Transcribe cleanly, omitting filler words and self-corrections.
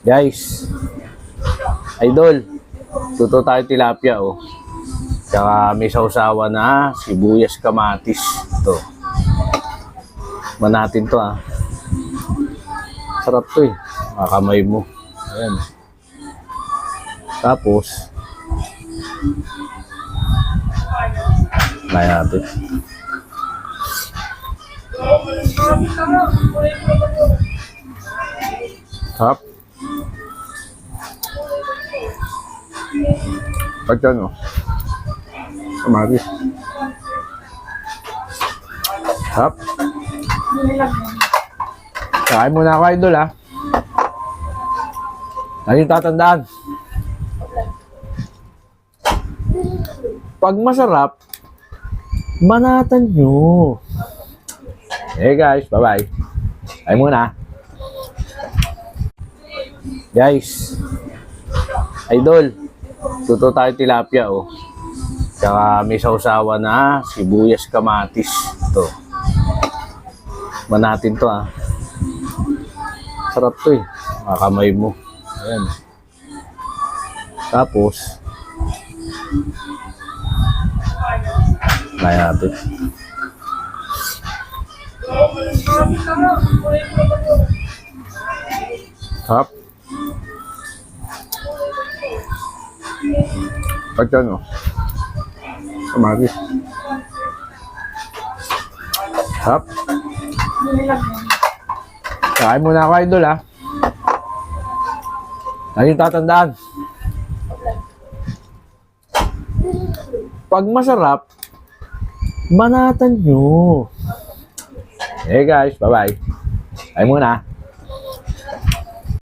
Guys, idol, tuto tayo tilapia Tsaka may sausawa na sibuyas kamatis. Ito. Manatin to Sarap to Makakamay mo. Ayan. Tapos, kaya natin. Sarap. Pagyan kamatis. Sarap. Kain muna ako, idol Lagi tatandaan. Pag masarap, banatan nyo. Hey guys, bye-bye. Kain muna. Guys, idol, tuto tayo tilapia Tsaka may sausawa na sibuyas kamatis. Ito. Manatin to Sarap to Makakamay mo. Ayan. Tapos, kaya natin. Sarap. Pagyan kamatis. Sarap. Kain muna ako, idol Lagi tatandaan. Pag masarap, banatan nyo. Hey guys, bye-bye. Kain muna.